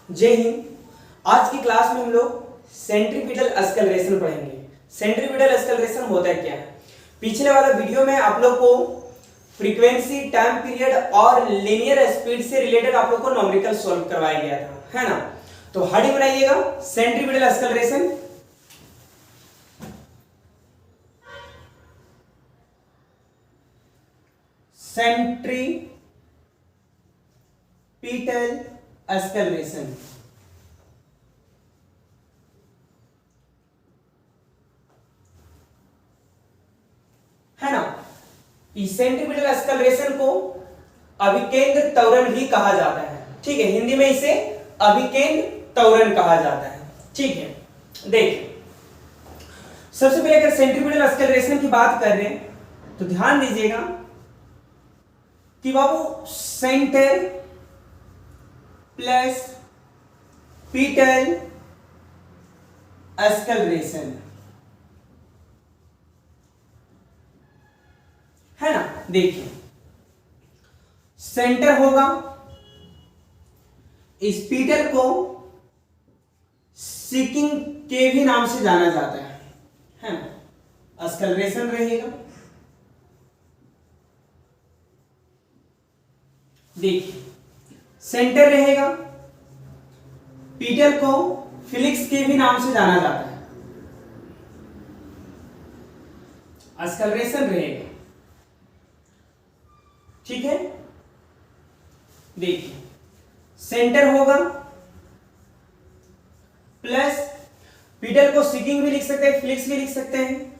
जय हिंद। आज की क्लास में हम लोग सेंट्रीपिटल एक्सेलरेशन पढ़ेंगे। सेंट्रीपिटल एक्सेलरेशन होता है क्या है? पिछले वाला वीडियो में आप लोग को फ्रीक्वेंसी, टाइम पीरियड और लीनियर स्पीड से रिलेटेड आप लोग को न्यूमेरिकल सॉल्व करवाया गया था, है ना? तो हेडिंग बनाइएगा सेंट्रीपिटल एक्सेलरेशन। सेंट्रीपिटल एक्सेलरेशन है ना। इस सेंट्रीपिटल एक्सेलरेशन को अभिकेंद्र त्वरण भी कहा जाता है। ठीक है, हिंदी में इसे अभिकेंद्र त्वरण कहा जाता है। ठीक है, देखिए सबसे पहले अगर सेंट्रीपिटल एक्सेलरेशन की बात कर रहे हैं तो ध्यान दीजिएगा कि बाबू सेंटर प्लस पिटल एक्सेलरेशन है ना। देखिए सेंटर होगा, इस पिटल को सीकिंग के भी नाम से जाना जाता है ना। एक्सेलरेशन रहेगा। देखिए सेंटर रहेगा, पिटल को फिलिक्स के भी नाम से जाना जाता है। एक्सेलरेशन रहेगा। ठीक है, देखिए सेंटर होगा प्लस पिटल को सीकिंग भी लिख सकते हैं, फिलिक्स भी लिख सकते हैं,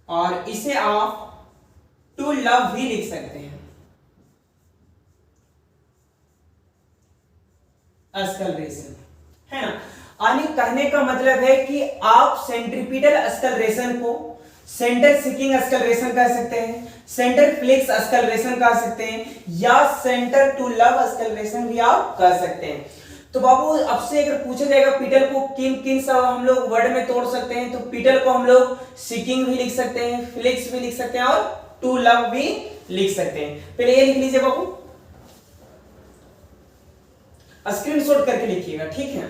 और इसे आप टू लव भी लिख सकते हैं। एक्सेलरेशन है ना। यानी कहने का मतलब है कि आप सेंट्रीपिटल एक्सेलरेशन को सेंटर सीकिंग एक्सेलरेशन कह सकते हैं, सेंटर फ्लिक्स एक्सेलरेशन कह सकते हैं, या सेंटर टू लव एक्सेलरेशन भी आप कह सकते हैं। तो बाबू अब से अगर पूछा जाएगा पिटल को किन किन सब हम लोग वर्ड में तोड़ सकते हैं, तो पिटल को हम लोग सीकिंग भी लिख सकते हैं, फ्लिक्स भी लिख सकते हैं, और टू लव भी लिख सकते हैं। पहले ये लिख लीजिए बाबू, स्क्रीनशॉट करके लिखिएगा। ठीक है,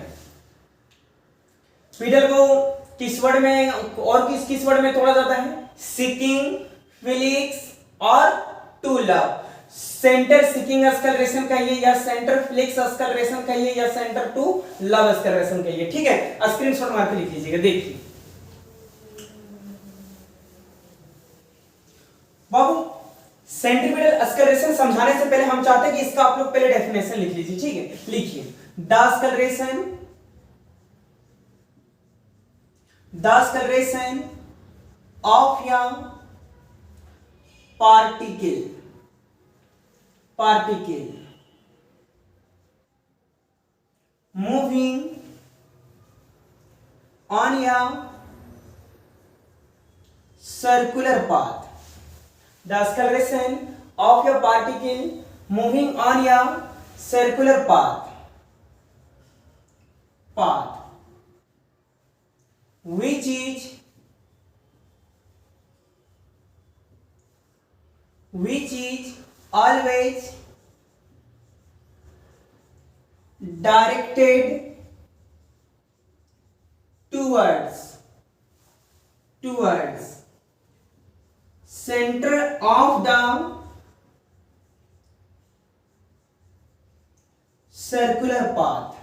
पिटल को किस वर्ड में और किस किस वर्ड में तोड़ा जाता है? सीकिंग, फिलिक्स और टू लव। सेंटर सीकिंग एक्सेलरेशन कहिए, या सेंटर फ्लिक्स एक्सेलरेशन कहिए, या सेंटर टू लव एक्सेलरेशन कहिए। ठीक है, स्क्रीनशॉट मार के लिख लीजिएगा। देखिए बाबू सेंट्रीपिटल एक्सेलरेशन समझाने से पहले हम चाहते हैं कि इसका आप लोग पहले डेफिनेशन लिख लीजिए। ठीक है, लिखिए the acceleration of a particle moving on a circular path. The acceleration of a particle moving on a circular path which is always directed towards center of the circular path.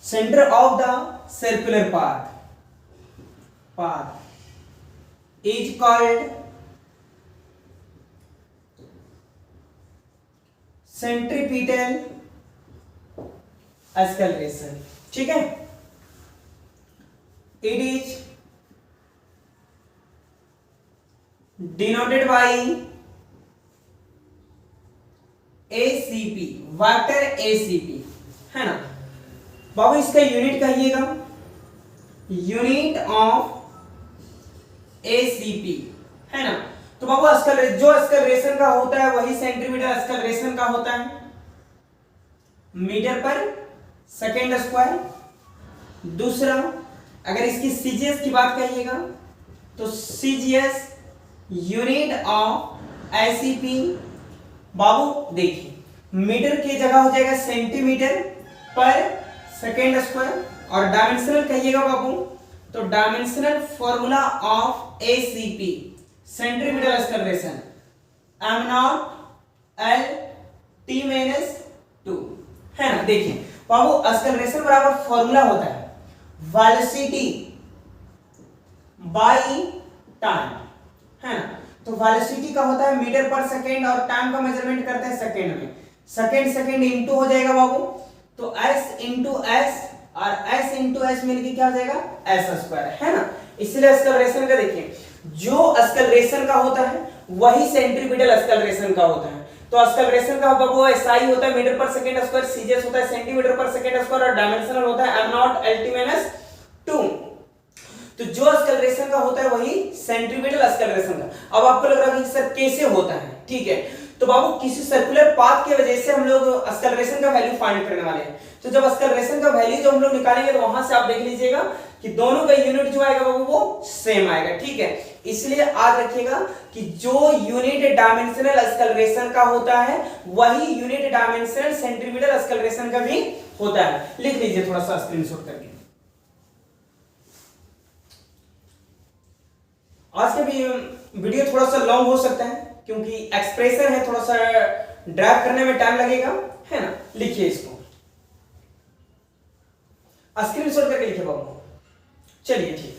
Center of the circular path is called centripetal acceleration. ठीक है, it is denoted by ACP, vector ACP है ना। बाबू इसका unit कहिएगा, unit of ACP है ना। तो बाबू जो एक्सेलरेशन का होता है वही सेंटीमीटर एक्सेलरेशन का होता है, मीटर पर सेकेंड स्क्वायर। दूसरा अगर इसकी सीजीएस की बात कहिएगा तो सीजीएस यूनिट ऑफ एसीपी। बाबू देखिए मीटर की जगह हो जाएगा सेंटीमीटर पर सेकेंड स्क्वायर। और डायमेंशनल कहिएगा बाबू तो dimensional formula of ACP centripetal acceleration am naught L T minus 2 है ना। देखिए बाबू एक्सेलरेशन बराबर फॉर्मूला होता है वेलोसिटी बाय टाइम है ना। तो वेलोसिटी का होता है मीटर पर सेकेंड और टाइम का मेजरमेंट करते हैं सेकेंड में। सेकेंड इंटू हो जाएगा बाबू तो s इंटू एस और s इंटू एस मिलकर क्या हो जाएगा s स्क्वायर है ना। इसलिए एक्सेलरेशन का देखिए जो एक्सेलरेशन का होता है वही सेंट्रीपिटल एक्सेलरेशन का होता है। तो एक्सेलरेशन का बाबू एसआई होता है मीटर पर सेकंड स्क्वायर, सीजीएस होता है सेंटीमीटर पर सेकंड स्क्वायर और डायमेंशनल होता है am naught L T minus 2। तो जो एक्सेलरेशन का होता है वही सेंट्रीपिटल एक्सेलरेशन का। अब आपको लग रहा है कि सर कैसे होता है, ठीक है। तो बाबू किसी सर्कुलर पाथ की वजह से हम लोग एक्सेलरेशन का वैल्यू फाइंड करने वाले हैं। तो जब एक्सेलरेशन का वैल्यू जो हम लोग निकालेंगे तो वहां से आप देख लीजिएगा कि दोनों का यूनिट जो आएगा बाबू वो सेम आएगा, ठीक है। इसलिए याद रखिएगा कि जो यूनिट डायमेंशनल एक्सेलरेशन का होता है वही यूनिट डायमेंशनल सेंट्रीपिटल एक्सेलरेशन का भी होता है। लिख लीजिए थोड़ा सा स्क्रीनशॉट करके। आज का भी वीडियो थोड़ा सा लॉन्ग हो सकता है क्योंकि एक्सप्रेशन है, थोड़ा सा ड्राइव करने में टाइम लगेगा है ना। लिखिए इसको स्क्रीनशॉट करके लिखिए बाबू। चलिए ठीक,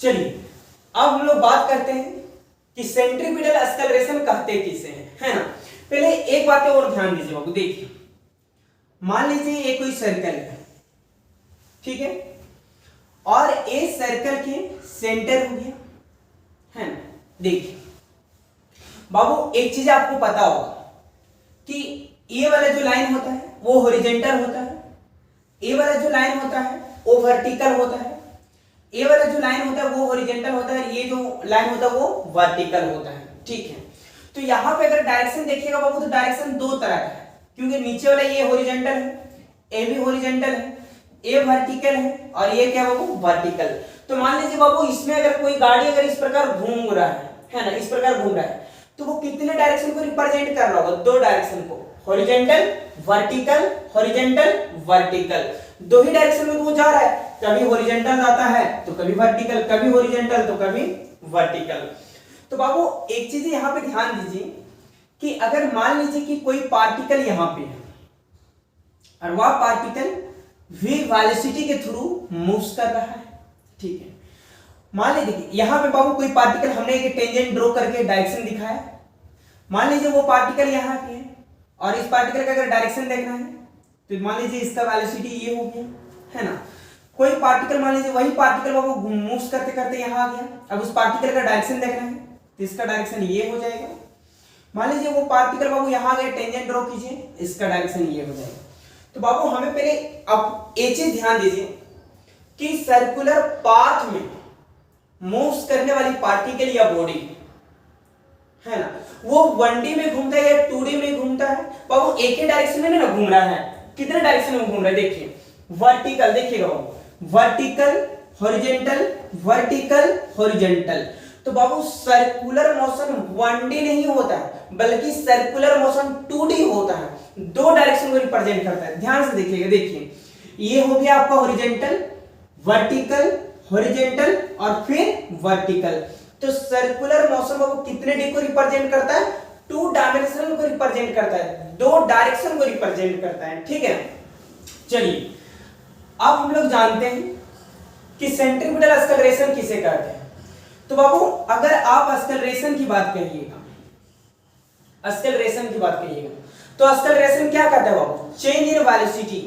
चलिए अब हम लोग बात करते हैं कि सेंट्रीपिटल एक्सेलरेशन कहते किसे हैं, है ना। पहले एक बात और ध्यान दीजिए बाबू। देखिए मान लीजिए ये कोई सर्कल है, ठीक है, और ए सर्कल के सेंटर हो गया है ना। देखिए बाबू एक चीज आपको पता होगा कि ये वाला जो लाइन होता है वो हॉरिजॉन्टल होता है, ये वाला जो लाइन होता है वो वर्टिकल होता है, ये वाला जो लाइन होता है वो हॉरिजॉन्टल होता है, ये जो लाइन होता है वो वर्टिकल होता है, ठीक है। तो यहां पे अगर डायरेक्शन देखिएगा बाबू तो डायरेक्शन दो तरह का है क्योंकि नीचे वाला ये हॉरिजॉन्टल है, ए भी हॉरिजॉन्टल है, ए वर्टिकल है और ये क्या बाबू वर्टिकल। तो मान लीजिए बाबू इसमें अगर कोई गाड़ी अगर इस प्रकार घूम रहा है ना, इस प्रकार घूम रहा है तो वो कितने डायरेक्शन को रिप्रेजेंट कर रहा होगा, दो डायरेक्शन को, हॉरिजॉन्टल वर्टिकल, हॉरिजॉन्टल वर्टिकल, दो ही डायरेक्शन में वो जा रहा है। कभी हॉरिजॉन्टल जाता है तो कभी वर्टिकल, कभी हॉरिजॉन्टल तो कभी वर्टिकल। तो बाबू एक चीज यहां पे ध्यान दीजिए कि अगर मान लीजिए कि कोई पार्टिकल यहां पे है और वह पार्टिकल v वेलोसिटी के थ्रू मूव्स कर रहा है, ठीक है। मान लीजिए यहां पे बाबू कोई पार्टिकल हमने एक टेंजेंट ड्रॉ करके डायरेक्शन दिखाया, मान लीजिए वो पार्टिकल यहां पे है और इस पार्टिकल का अगर डायरेक्शन देखना है तो मान लीजिए इसका वेलोसिटी ये हो गया है ना। कोई पार्टिकल मान लीजिए वही पार्टिकल बाबू मूव्स करते करते यहां आ गया, अब उस पार्टिकल का डायरेक्शन देखना है तो इसका डायरेक्शन ये हो जाएगा। मान लीजिए वो पार्टिकल बाबू यहां गए, टेंजेंट ड्रॉ कीजिए, इसका डायरेक्शन ये हो जाएगा। तो बाबू हमें पहले अब एक चीज ध्यान दीजिए कि सर्कुलर पाथ में मूव्स करने वाली पार्टिकल या बॉडी है ना वो 1D में घूमता है या 2D में घूमता है। बाबू एक ही डायरेक्शन में ना घूम रहा है, कितने डायरेक्शन में घूम रहा है देखिए। वर्टिकल देखिएगा बाबू, वर्टिकल हॉरिजॉन्टल, वर्टिकल हॉरिजॉन्टल। तो बाबू सर्कुलर मोशन 1D नहीं होता है बल्कि सर्कुलर मोशन 2D होता है, दो डायरेक्शन को रिप्रेजेंट करता है। ध्यान से देखिएगा, देखिए ये हो गया आपका हॉरिजॉन्टल, वर्टिकल, हॉरिजॉन्टल और फिर वर्टिकल। तो सर्कुलर मोशन बाबू कितने डी को रिप्रेजेंट करता है, 2 डायमेंशन को रिप्रेजेंट करता है, दो डायरेक्शन को रिप्रेजेंट करता है, ठीक है। चलिए अब हम लोग जानते हैं कि सेंट्रीपिटल एक्सेलरेशन किसे कहते हैं। तो बाबू अगर आप एक्सेलरेशन की बात करिएगा, एक्सेलरेशन की बात करिएगा तो एक्सेलरेशन क्या कहता है बाबू, चेंज इन वेलोसिटी,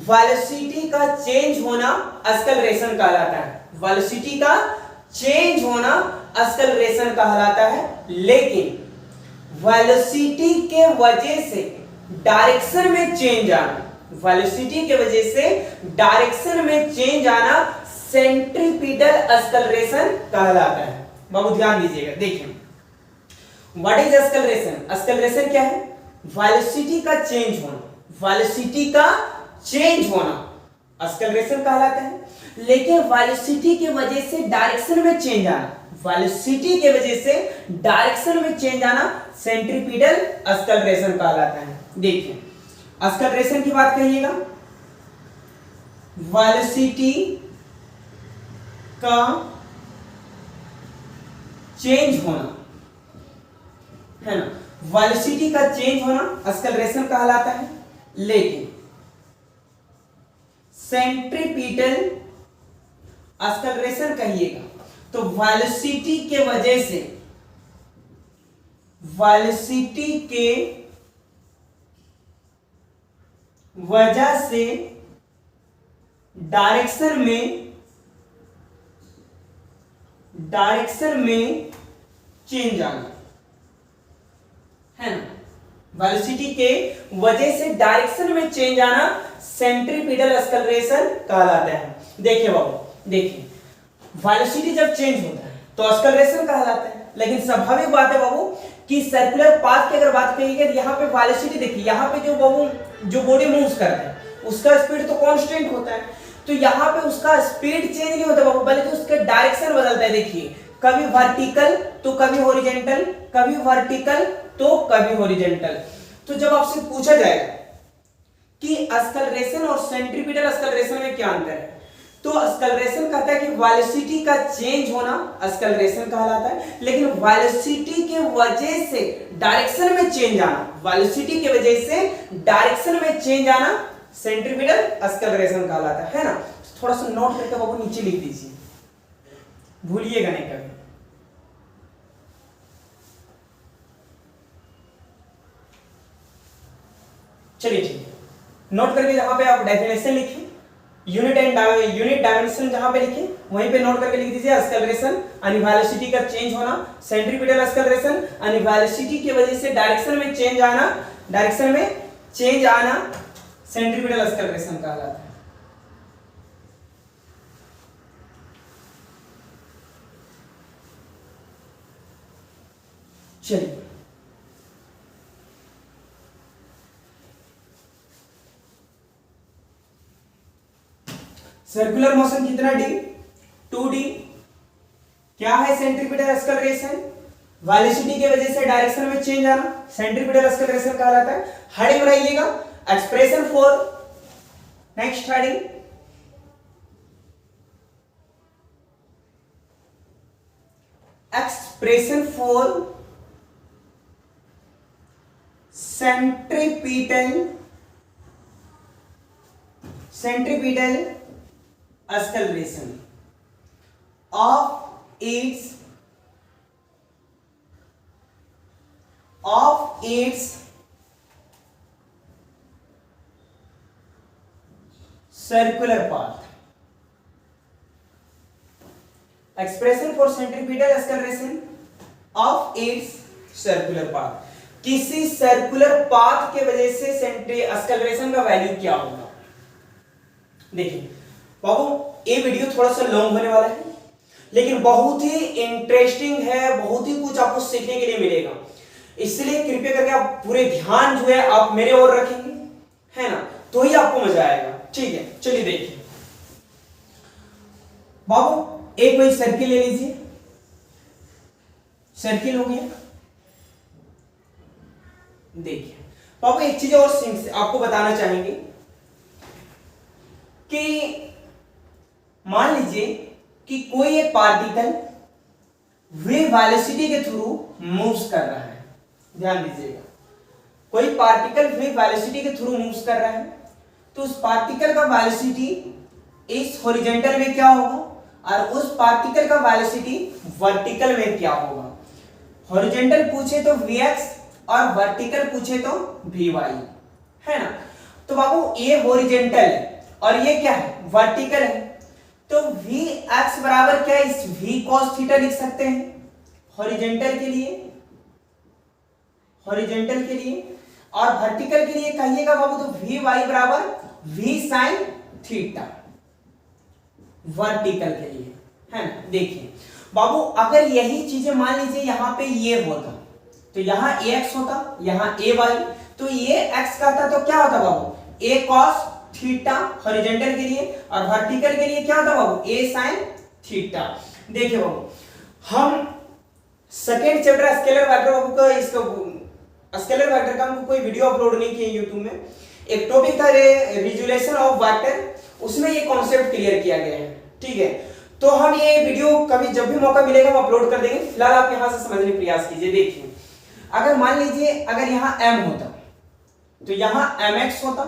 वेलोसिटी का चेंज होना एक्सेलरेशन कहलाता है, वेलोसिटी का चेंज होना एक्सेलरेशन कहलाता है। लेकिन वेलोसिटी के वजह से डायरेक्शन में चेंज आना, वेलोसिटी के वजह से डायरेक्शन में चेंज आना सेंट्रीपिटल एक्सेलरेशन कहलाता है। बाबू ध्यान दीजिएगा, देखिए व्हाट इज एक्सेलरेशन, एक्सेलरेशन क्या है, वेलोसिटी का चेंज होना, वेलोसिटी का चेंज होना एक्सेलरेशन कहलाता है। लेकिन वेलोसिटी की वजह से डायरेक्शन में चेंज आना, वेलोसिटी के वजह से डायरेक्शन में चेंज आना सेंट्रीपिटल एक्सेलरेशन कहलाता है। देखिए एक्सेलरेशन की बात कहिएगा, वेलोसिटी का चेंज होना है ना, वेलोसिटी का चेंज होना एक्सेलरेशन कहलाता है। लेकिन सेंट्रीपिटल एक्सेलरेशन कहिएगा तो वेलोसिटी के वजह से, वेलोसिटी के वजह से डायरेक्शन में चेंज आना है ना, वेलोसिटी के वजह से डायरेक्शन में चेंज आना सेंट्रीपिटल एक्सेलरेशन कहलाता है। देखिए बाबू, देखिए वेलोसिटी जब चेंज होता है तो एक्सेलरेशन कहलाता है। लेकिन स्वाभाविक बात है बाबू कि सर्कुलर पाथ की अगर बात करिएगा तो यहाँ पे वेलोसिटी देखिए, यहाँ पे जो बाबू जो बॉडी मूव्स करता है उसका स्पीड तो कांस्टेंट होता है, तो यहाँ पे उसका स्पीड चेंज नहीं होता बाबू, बल्कि उसका डायरेक्शन बदलता है। देखिए कभी वर्टिकल तो कभी हॉरिजॉन्टल, कभी वर्टिकल तो कभी हॉरिजॉन्टल। तो जब आपसे पूछा जाएगा कि एक्सेलरेशन और सेंट्रीपिटल एक्सेलरेशन में क्या अंतर है, तो एक्सेलरेशन कहता है कि वेलोसिटी का चेंज होना एक्सेलरेशन कहलाता है, लेकिन वेलोसिटी के वजह से डायरेक्शन में चेंज आना, वेलोसिटी के वजह से डायरेक्शन में चेंज आना सेंट्रीपिटल एक्सेलरेशन कहलाता है ना। थोड़ा सा नोट करके बाबू नीचे लिख दीजिए, भूलिएगा नहीं कभी। चलिए ठीक है, नोट करके जहां पे आप डेफिनेशन लिखें, यूनिट डायमेंशन जहां पे लिखें वहीं पे नोट करके लिख दीजिए एक्सेलरेशन यानी वेलोसिटी का चेंज होना, सेंट्रीपिटल एक्सेलरेशन यानी वेलोसिटी की वजह से डायरेक्शन में चेंज आना, डायरेक्शन में चेंज आना सेंट्रीपिटल एक्सेलरेशन कहलाता है। चलिए सर्कुलर मोशन कितना डी, 2d। क्या है सेंट्रीपिटल एक्सेलरेशन, वेलोसिटी की वजह से डायरेक्शन में चेंज आना सेंट्रीपिटल एक्सेलरेशन कहलाता है। हेडिंग बनाइएगा expression for, next heading expression for centripetal acceleration of its circular path। expression for centripetal acceleration of its circular path, किसी सर्कुलर पाथ के वजह से एक्सेलरेशन का वैल्यू क्या होगा। देखिए बाबू ये वीडियो थोड़ा सा लॉन्ग होने वाला है, लेकिन बहुत ही इंटरेस्टिंग है, बहुत ही कुछ आपको सीखने के लिए मिलेगा, इसलिए कृपया करके आप पूरे ध्यान जो है आप मेरे ओर रखेंगे, है ना, तो ही आपको मजा आएगा। ठीक है चलिए देखिए बाबू, एक वही सर्किल ले लीजिए, सर्किल हो गया। देखिए बाबू एक चीज और आपको बताना चाहेंगे कि मान लीजिए कि कोई एक पार्टिकल वे वेलोसिटी के थ्रू मूव्स कर रहा है, ध्यान दीजिएगा, कोई पार्टिकल वे वेलोसिटी के थ्रू मूव्स कर रहा है, तो उस पार्टिकल का वेलोसिटी इस हॉरिजॉन्टल में क्या होगा और उस पार्टिकल का वेलोसिटी वर्टिकल में क्या होगा। हॉरिजॉन्टल पूछे तो vx और वर्टिकल पूछे तो vy, है ना। तो बाबू ये हॉरिजॉन्टल है और ये क्या है, वर्टिकल है, तो vx बराबर क्या है, इस v cos थीटा लिख सकते हैं हॉरिजॉन्टल के लिए, हॉरिजॉन्टल के लिए, और वर्टिकल के लिए कहिएगा बाबू तो vy बराबर v sin थीटा वर्टिकल के लिए, है ना। देखिए बाबू अगर यही चीजें मान लीजिए यहां पे ये होता तो यहां ax होता, यहां ay, तो ये x का था तो क्या होता बाबू a cos थीटा हॉरिजॉन्टल के लिए, और वर्टिकल के लिए क्या होता बाबू a sin थीटा। देखिए बाबू हम सेकेंड चैप्टर स्केलर वेक्टर बाबू का इसका स्केलर वेक्टर का हमको कोई वीडियो अपलोड नहीं किया यूट्यूब में। एक टॉपिक था रिजुलेशन ऑफ वेक्टर, उसमें ये कॉन्सेप्ट क्लियर किया गया है, ठीक है। तो हम ये वीडियो कभी जब भी मौका मिलेगा हम अपलोड कर देंगे। फिलहाल आप यहां से समझने का प्रयास कीजिए। देखिए अगर मान लीजिए अगर यहां m होता तो यहां mx होता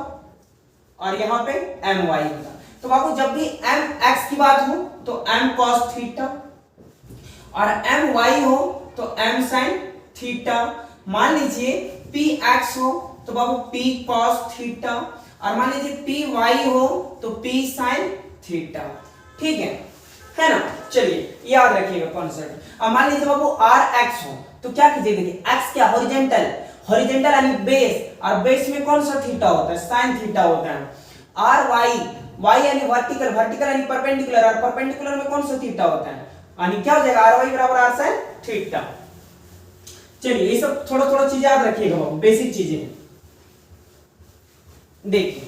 और यहां पे my होता। तो बाबू जब भी mx की बात हो तो m cos थीटा और my हो तो m sin थीटा। मान लीजिए px हो तो बाबू p cos थीटा और मान लीजिए py हो तो p sin थीटा, ठीक है ना। चलिए याद रखिएगा कॉन्सेप्ट। अब मान लीजिए बाबू rx हो तो क्या कीजिए, देखिए x क्या हॉरिजॉन्टल, हॉरिजॉन्टल यानी बेस, और बेस में कौन सा थीटा होता है, sin थीटा होता है। ry यानी वर्टिकल, वर्टिकल यानी परपेंडिकुलर, और परपेंडिकुलर में कौन सा थीटा होता है, यानी क्या हो जाएगा ry बराबर r sin थीटा। चलिए ये सब थोड़ा थोड़ा चीजें याद रखिएगा बाबू, बेसिक चीजें। देखिए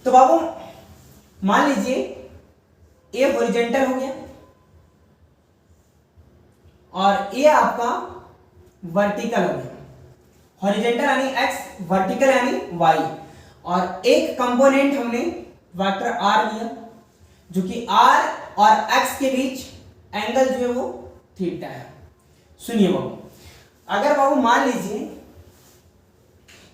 तो बाबू मान लीजिए ये हॉरिजॉन्टल हो गया और ये आपका वर्टिकल हो गया। हॉरिजॉन्टल यानी x, वर्टिकल यानी y, और एक कंपोनेंट हमने वेक्टर r लिया जो कि r और x के बीच एंगल जो है वो थीटा है। सुनिए बाबू, अगर बाबू मान लीजिए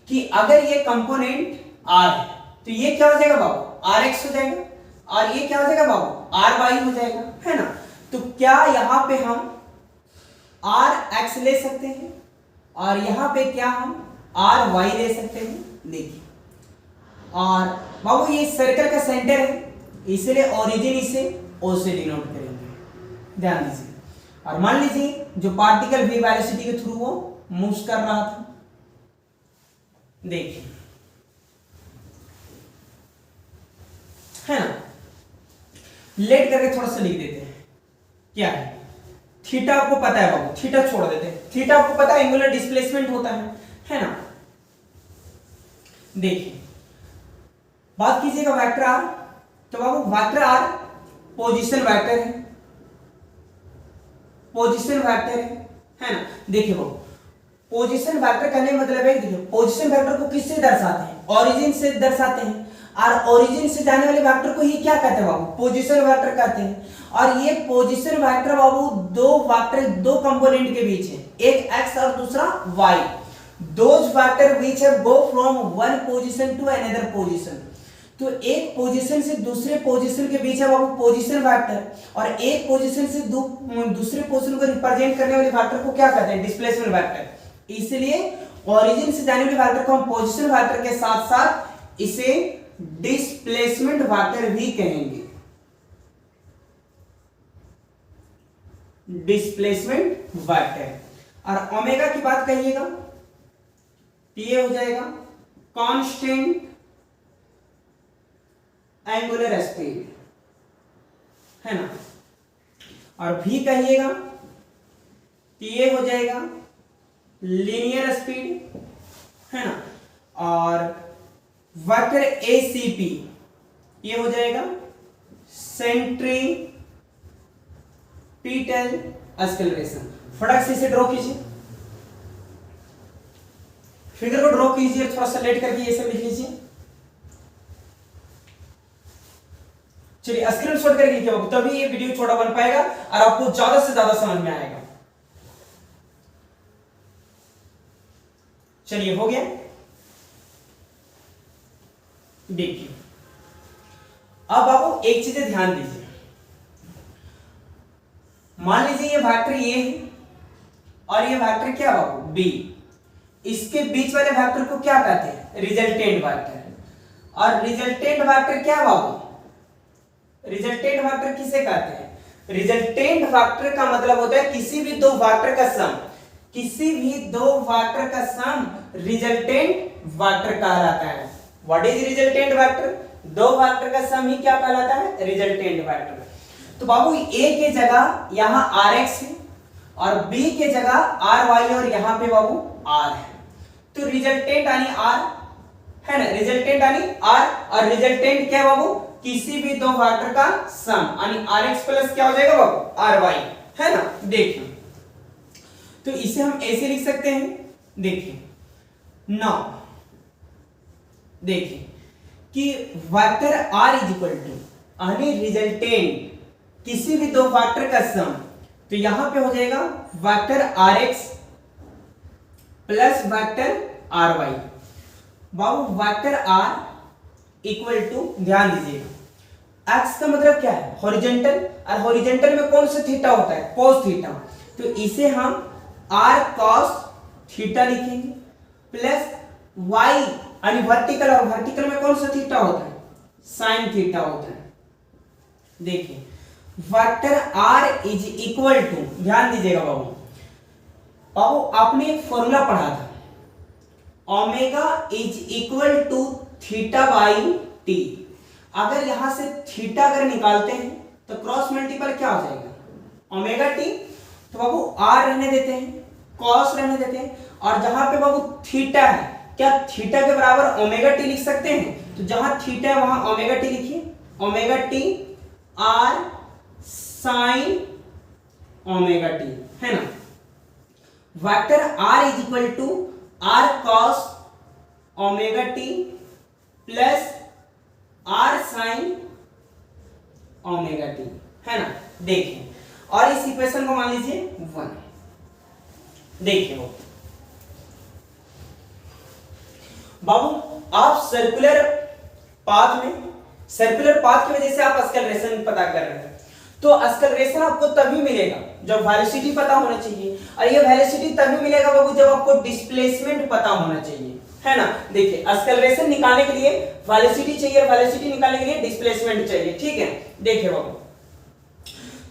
कि अगर ये कंपोनेंट r है तो ये क्या हो जाएगा बाबू, rx हो जाएगा, और ये क्या हो जाएगा बाबू, ry हो जाएगा, है ना। तो क्या यहां पे हम rx ले सकते हैं और यहां पे क्या हम ry ले सकते हैं। देखिए और बाबू ये सर्कल का सेंटर है इसलिए ओरिजिन इसे o से डिनोट करेंगे, ध्यान दीजिए। और मान लीजिए जो पार्टिकल v वेलोसिटी के थ्रू वो मूव कर रहा था, देखिए है ना। लेट करके थोड़ा सा लिख देते हैं क्या है, थीटा आपको पता है बाबू, थीटा छोड़ देते हैं, थीटा आपको पता है एंगुलर डिस्प्लेसमेंट होता है ना। देखिए बात कीजिएगा वेक्टर आर, तो बाबू वेक्टर आर पोजीशन वेक्टर है, पोजीशन वेक्टर है ना। देखिए बाबू पोजीशन वेक्टर कहने का मतलब है, देखिए पोजीशन वेक्टर को किससे दर्शाते हैं, ओरिजिन से दर्शाते हैं, और ओरिजिन से जाने वाले वेक्टर को ही क्या कहते हैं बाबू, पोजीशन वेक्टर कहते हैं। और ये पोजीशन वेक्टर बाबू दो वेक्टर, दो कंपोनेंट के बीच है, एक x और दूसरा y। Those vector which have go from one position to another position. तो एक पोजीशन से दूसरे पोजीशन के बीच है बाबू पोजीशन वेक्टर, और एक पोजीशन से दूसरे पोजीशन को रिप्रेजेंट करने वाले वेक्टर को क्या कहते हैं, डिस्प्लेसमेंट वेक्टर। इसलिए ओरिजिन से जाने वाले वेक्टर को हम पोजीशन वेक्टर के साथ साथ इसे डिस्प्लेसमेंट वेक्टर भी कहेंगे, डिस्प्लेसमेंट वेक्टर। और ओमेगा की बात कहिएगा तो ये हो जाएगा कांस्टेंट एंगुलर स्पीड, है ना। और v कहिएगा तो ये हो जाएगा लीनियर स्पीड, है ना। और वेक्टर ACP ये हो जाएगा सेंट्रीपिटल एक्सेलरेशन। फटाक से इसे ड्रॉ कीजिए, फिगर को ड्रॉ कीजिए, थोड़ा सा लेट करके ये सब लिख लीजिए। चलिए स्क्रीनशॉट करके लिखिए बाबू, तभी ये वीडियो छोटा बन पाएगा और आपको ज्यादा से ज्यादा समझ में आएगा। चलिए हो गया। देखिए अब बाबू एक चीज ध्यान दीजिए, मान लीजिए ये वेक्टर ए है और ये वेक्टर क्या बाबू बी, इसके बीच वाले वेक्टर को क्या कहते हैं, रिजल्टेंट वेक्टर। और रिजल्टेंट वेक्टर क्या बाबू, रिजल्टेंट वेक्टर किसे कहते हैं, रिजल्टेंट वेक्टर का मतलब होता है किसी भी दो वेक्टर का सम, किसी भी दो वेक्टर का सम रिजल्टेंट वेक्टर कहलाता है। व्हाट इज रिजल्टेंट वेक्टर, दो वेक्टर का सम ही क्या कहलाता है, रिजल्टेंट वेक्टर। तो बाबू ए के जगह यहां rx है और b के जगह ry और यहां पे बाबू r है, तो रिजल्टेंट यानी r, है ना, रिजल्टेंट यानी r, और रिजल्टेंट क्या बाबू किसी भी दो वेक्टर का सम, यानी rx प्लस क्या हो जाएगा बाबू ry, है ना। देखिए तो इसे हम ऐसे लिख सकते हैं, देखिए नाउ देखिए कि vector r is equal to यानी रिजल्टेंट किसी भी दो वेक्टर का सम, तो यहां पे हो जाएगा vector rx plus vector ry। बाबू वेक्टर r इक्वल टू, ध्यान दीजिएगा x का मतलब क्या है हॉरिजॉन्टल, और हॉरिजॉन्टल में कौन सा थीटा होता है cos थीटा, तो इसे हम r cos थीटा लिखेंगे प्लस y यानी वर्टिकल, और वर्टिकल में कौन सा थीटा होता है sin थीटा होता है। देखिए vector r is equal to, ध्यान दीजिएगा बाबू, बाबू आपने एक फॉर्मूला पढ़ा था omega is equal to theta by T. अगर यहां से थीटा अगर निकालते हैं तो क्रॉस मल्टीपल क्या हो जाएगा ओमेगा टी, तो बाबू r रहने देते हैं, cos रहने देते हैं, और जहां पे बाबू थीटा है, क्या थीटा के बराबर ओमेगा टी लिख सकते हैं, तो जहां थीटा है वहां ओमेगा टी लिखिए, omega T r sine omega T, है ना। Vector r is equal to r cos omega T plus r sin omega T, है ना। देखिए और इस इक्वेशन को मान लीजिए 1। देखिए बाबू आप सर्कुलर पाथ की वजह से आप एक्सेलरेशन पता कर रहे हैं, तो एक्सेलरेशन आपको तभी मिलेगा जब वेलोसिटी पता होना चाहिए, और ये वेलोसिटी तभी मिलेगा बाबू जब आपको डिस्प्लेसमेंट पता होना चाहिए, है ना। देखिए एक्सेलरेशन निकालने के लिए वेलोसिटी चाहिए, और वेलोसिटी निकालने के लिए डिस्प्लेसमेंट चाहिए, ठीक है। देखिए बाबू,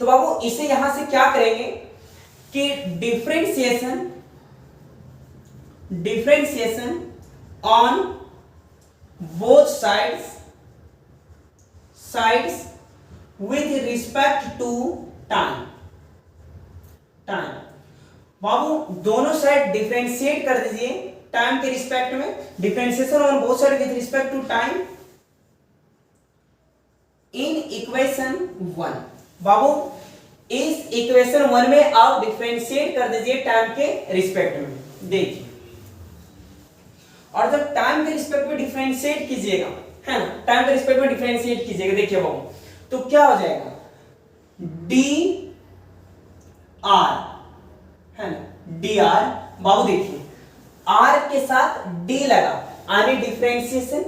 तो बाबू इसे यहां से क्या करेंगे कि differentiation on both sides with respect to time। बाबू दोनों साइड डिफरेंशिएट कर दीजिए टाइम के रिस्पेक्ट में, differentiation on both side with respect to time in equation 1। बाबू इस इक्वेशन 1 में आप डिफरेंशिएट कर दीजिए टाइम के रिस्पेक्ट में। देखिए और जब टाइम के रिस्पेक्ट में डिफरेंशिएट कीजिएगा, है ना, टाइम के रिस्पेक्ट में डिफरेंशिएट कीजिएगा, देखिए बाबू तो क्या हो जाएगा डी आर, है ना, डी आर। बाबू देखिए आर के साथ डी लगा, यानी डिफरेंशिएशन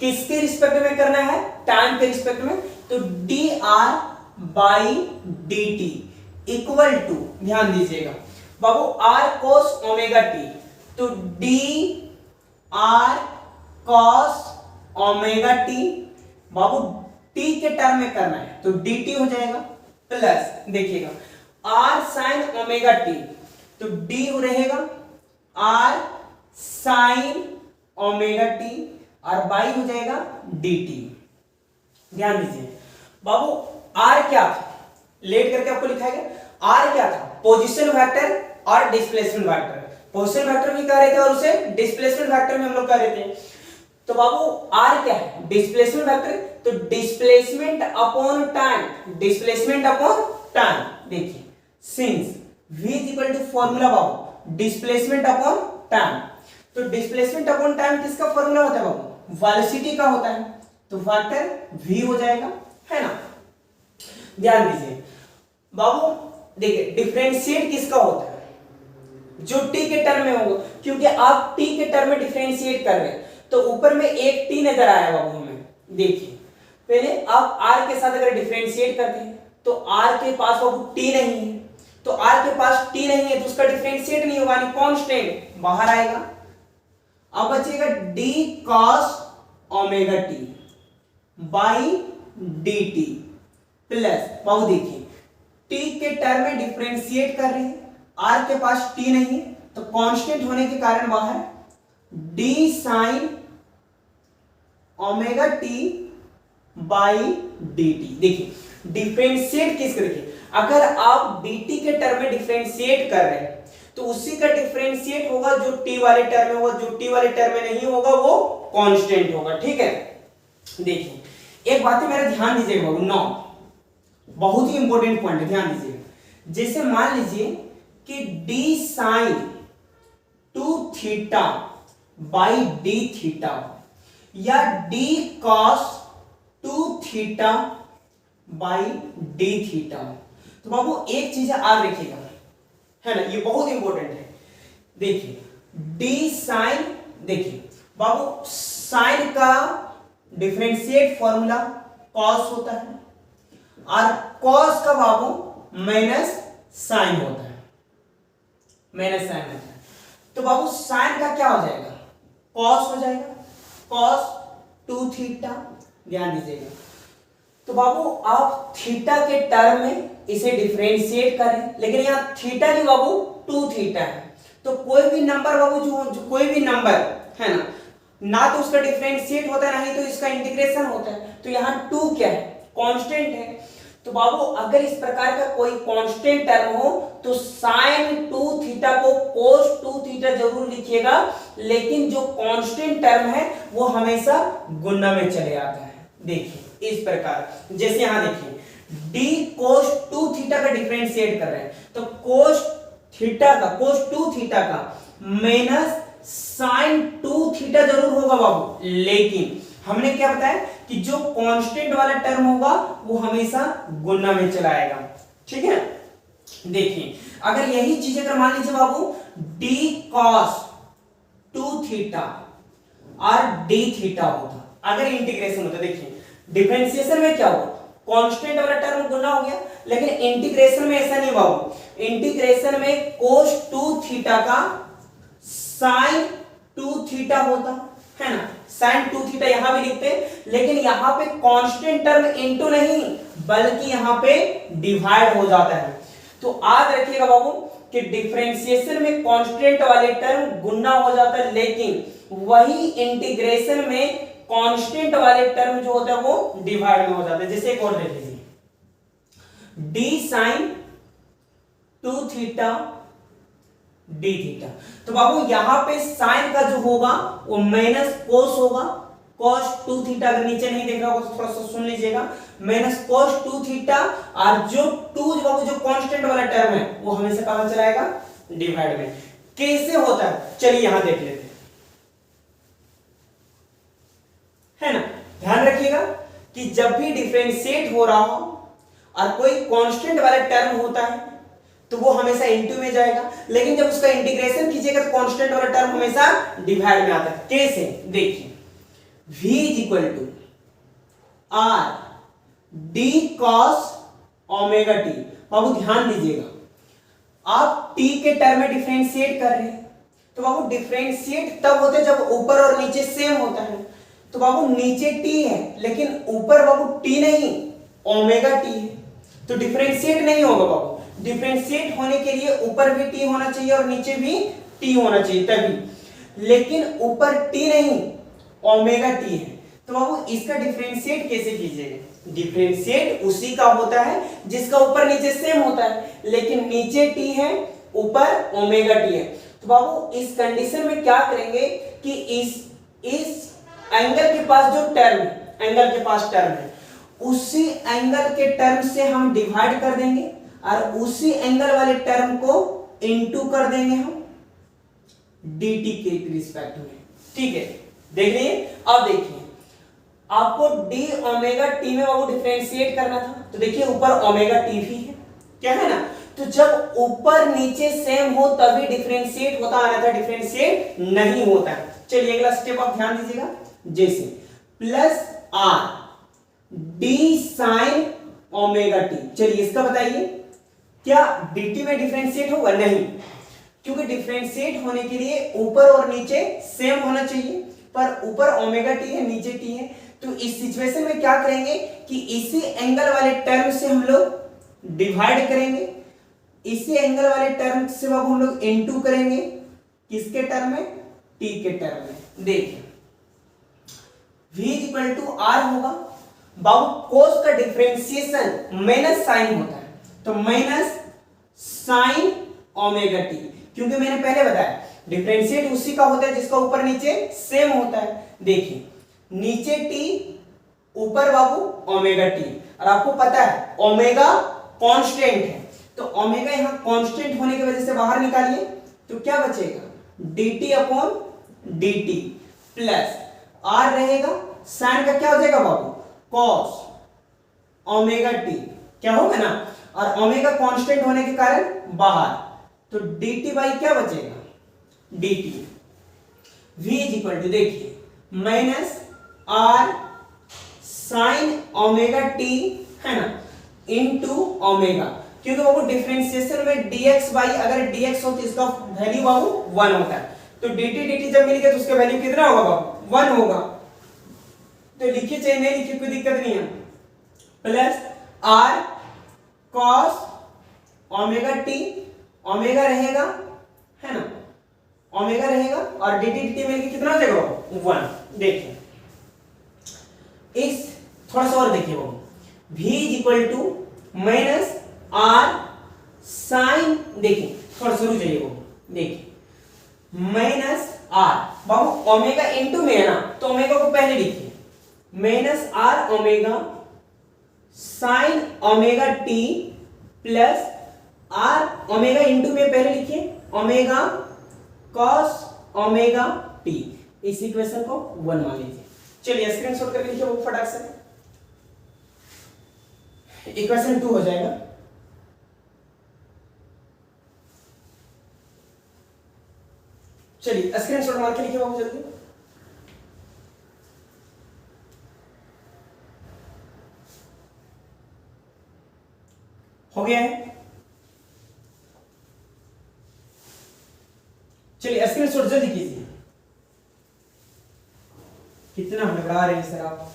किसके रिस्पेक्ट में करना है टाइम के रिस्पेक्ट में, तो D R by D T equal to, ध्यान दीजिएगा बाबू आर cos ओमेगा टी, तो D R cos omega T, बाबू टी के टर्म में करना है तो dt हो जाएगा, प्लस देखिएगा r sin ओमेगा टी, तो d रहेगा r sin ओमेगा टी, और बाई हो जाएगा dt। ध्यान दीजिए बाबू r क्या था, लेट करके आपको लिखा गया r क्या था पोजीशन वेक्टर और डिस्प्लेसमेंट वेक्टर। पोजीशन वेक्टर भी कह रहे थे और उसे डिस्प्लेसमेंट वेक्टर में हम लोग कह रहे थे, तो बाबू r क्या है डिस्प्लेसमेंट वेक्टर, तो displacement upon time, displacement upon time. देखिए since v is equal to formula बाबू डिस्प्लेसमेंट अपॉन टाइम, तो डिस्प्लेसमेंट अपॉन टाइम किसका फॉर्मूला होता है बाबू वेलोसिटी का होता है, तो वेक्टर v हो जाएगा, है ना। ध्यान दीजिए बाबू, देखिए डिफरेंशिएट किसका होता है जो t के टर्म में होगा, क्योंकि आप t के टर्म में डिफरेंशिएट कर रहे हैं, तो ऊपर में एक t नजर आया बाबू हमें। देखिए पहले आप r के साथ अगर डिफरेंशिएट करते हैं तो r के पास बाबू t नहीं है, तो r के पास t नहीं है तो उसका डिफरेंशिएट नहीं होगा, यानी कांस्टेंट बाहर आएगा। अब बचेगा d cos omega t by dt plus, बाबू देखिए t के टर्म में डिफरेंशिएट कर रहे हैं, r के पास t नहीं है तो कांस्टेंट होने के कारण बाहर d sin omega t by dt। देखिए डिफरेंशिएट किस करके, अगर आप dt के टर्म में डिफरेंशिएट कर रहे हैं तो उसी का डिफरेंशिएट होगा जो t वाले टर्म में होगा, जो t वाले टर्म में नहीं होगा वो कांस्टेंट होगा, ठीक है। देखिए एक बात है मेरा ध्यान दीजिएगा बाबू, नौ बहुत ही इंपॉर्टेंट पॉइंट है, ध्यान दीजिएगा। जैसे मान लीजिए कि D sine 2 theta by D theta या D cos 2 theta by D theta, तो बाबू एक चीज याद रखिएगा, है ना, ये बहुत इंपॉर्टेंट है। देखिए डी साइन, देखिए बाबू साइन का डिफरेंशिएट फॉर्मूला कॉस होता है और कॉस का बाबू माइनस साइन होता है, माइनस साइन होता है। तो बाबू साइन का क्या हो जाएगा, कॉस हो जाएगा, कॉस 2 थीटा, ध्यान दीजिएगा। तो बाबू आप थीटा के टर्म में इसे डिफरेंशिएट करें, लेकिन यहाँ थीटा की बाबू 2 थीटा है, तो कोई भी नंबर बाबू जो कोई भी नंबर है ना तो उसका डिफरेंशिएट होता है ना ही तो इसका इंटीग्रेशन होता है। तो यहाँ 2 क्या है, कांस्टेंट है। तो बाबू अगर इस प्रकार का कोई कांस्टेंट टर्म हो तो साइन 2 थीटा को कोस 2 थीटा जरूर लिखिएगा, लेकिन जो कांस्टेंट टर्म है वो हमेशा गुणा में चले आता है। देखिए इस प्रकार, जैसे यहां देखिए डी कोस 2 थीटा का डिफरेंशिएट कर रहे हैं, तो कोस थीटा का, कोस 2 थीटा का माइनस साइन 2 थीटा जरूर होगा बाबू, लेकिन हमने क्या बताया कि जो कांस्टेंट वाला टर्म होगा वो हमेशा गुणा में चला आएगा, ठीक है। देखिए अगर यही चीज अगर मान लीजिए बाबू डी कॉस 2 थीटा और डी थीटा होता, अगर इंटीग्रेशन होता, देखिए डिफरेंशिएशन में क्या होगा, कांस्टेंट वाला टर्म गुना हो गया, लेकिन इंटीग्रेशन में ऐसा नहीं बाबू, इंटीग्रेशन में कोस 2 थीटा का साइन 2 थीटा होता है ना, साइन 2 थीटा यहां भी लिखते हैं, लेकिन यहां पे कांस्टेंट टर्म इनटू नहीं बल्कि यहां पे डिवाइड हो जाता है। तो याद रखिएगा बाबू कि डिफरेंशिएशन में कांस्टेंट वाले टर्म गुना हो जाता है, लेकिन वही इंटीग्रेशन में कांस्टेंट वाले टर्म जो होता है वो डिवाइड में हो जाता है। जैसे एक और देख लीजिए, D sine 2 theta D theta, तो बाबू यहां पे साइन का जो होगा वो माइनस कोस होगा, cos 2 थीटा, अगर नीचे नहीं देख रहा होगा तो थोड़ा सा सुन लीजिएगा, माइनस cos 2 थीटा, और जो 2 बाबू जो कांस्टेंट वाला टर्म है वो हमेशा कहां चला जाएगा, डिवाइड में। कैसे होता है चलिए यहां देख लेते हैं, है ना। ध्यान रखिएगा कि जब भी डिफरेंशिएट हो रहा हो और कोई कांस्टेंट वाला टर्म होता है तो वो हमेशा इनटू में जाएगा, लेकिन जब उसका इंटीग्रेशन कीजिएगा तो कांस्टेंट वाला टर्म हमेशा डिवाइड में आता है। कैसे, देखिए v is equal to R D cos omega T. बाबू ध्यान दीजिएगा, आप t के टर्म में डिफरेंशिएट कर रहे हैं, तो बाबू डिफरेंशिएट तब होता है जब ऊपर और नीचे सेम होता है। तो बाबू नीचे t है लेकिन ऊपर बाबू t नहीं ओमेगा t है, तो डिफरेंशिएट नहीं होगा बाबू। डिफरेंशिएट होने के लिए ऊपर भी t होना चाहिए और नीचे भी t होना चाहिए तभी, लेकिन ऊपर t नहीं ओमेगा t है, तो बाबू इसका डिफरेंशिएट कैसे कीजिएगा, डिफरेंशिएट उसी का होता है जिसका ऊपर नीचे सेम होता है, लेकिन नीचे t है ऊपर ओमेगा t है। तो बाबू इस कंडीशन में क्या करेंगे कि इस एंगल के पास जो टर्म, एंगल के पास टर्म है उसी एंगल के टर्म से हम डिवाइड कर देंगे और उसी एंगल वाले टर्म को इनटू कर देंगे हम dt के रिस्पेक्ट में, ठीक है। देख लीजिए, अब देखिए आपको d ओमेगा t में वो डिफरेंशिएट करना था, तो देखिए ऊपर ओमेगा t भी है, क्या है ना, तो जब ऊपर नीचे सेम हो तभी डिफरेंशिएट होता, आना था डिफरेंशिएट नहीं होता है। चलिए अगला स्टेप आप ध्यान दीजिएगा, जैसे plus R D sine omega T. चलिए इसका बताइए क्या dt में डिफरेंशिएट होगा, नहीं, क्योंकि डिफरेंशिएट होने के लिए ऊपर और नीचे सेम होना चाहिए, पर ऊपर ओमेगा टी है नीचे t है। तो इस सिचुएशन में क्या करेंगे कि इसी एंगल वाले टर्म से हम लोग डिवाइड करेंगे, इसी एंगल वाले टर्म से अब हम लोग इनटू करेंगे, किसके टर्म में, t के टर्म में। देखिए v is equal to r होगा, बाबू कोस का डिफरेंशिएशन माइनस साइन होता है, तो माइनस साइन ओमेगा टी, क्योंकि मैंने पहले बताया डिफरेंशिएट उसी का होता है जिसका ऊपर नीचे सेम होता है। देखिए नीचे t ऊपर बाबू ओमेगा टी, और आपको पता है ओमेगा कांस्टेंट है, तो ओमेगा यहां कांस्टेंट होने की वजह से बाहर निकालिए, तो क्या बचेगा dt upon dt plus r रहेगा, साइन का क्या हो जाएगा बाबू cos ओमेगा टी, क्या होगा ना, और ओमेगा कांस्टेंट होने के कारण बाहर, तो dt बाई क्या बचेगा dt। v is equal to देखिए minus r sine omega T है ना इनटू ओमेगा, क्योंकि वो डिफरेंशिएशन में dx बाई अगर dx हो तो इसका वैल्यू बाबू 1 होता है, तो dt dt जब मिल गया तो उसका वैल्यू कितना होगा बाबू 1 होगा, तो लिखिए चाहे नहीं लिखिए कोई दिक्कत नहीं है, plus r cos omega T, omega रहेगा है ना, ओमेगा रहेगा और dt dt मिलके कितना हो जाएगा 1। देखिए इस थोड़ा सा और देखिए वो v is equal to minus r sine, देखिए थोड़ा सा रुक जाइए वो, देखिए माइनस r बाबू ओमेगा इनटू में है ना, तो ओमेगा को पहले लिखिए minus r omega sine omega T plus r omega into में पहले लिखिए ओमेगा cos ओमेगा टी, इस इक्वेशन को 1 मान लीजिए। चलिए स्क्रीनशॉट करके लिखिए वो फटाक से, इक्वेशन 2 हो जाएगा। चलिए स्क्रीनशॉट मार के लिखिए बाबू जल्दी। हो गया है, चलिए स्क्रीनशॉट जल्दी कीजिए। कितना हड़बड़ा रहे हैं सर आप,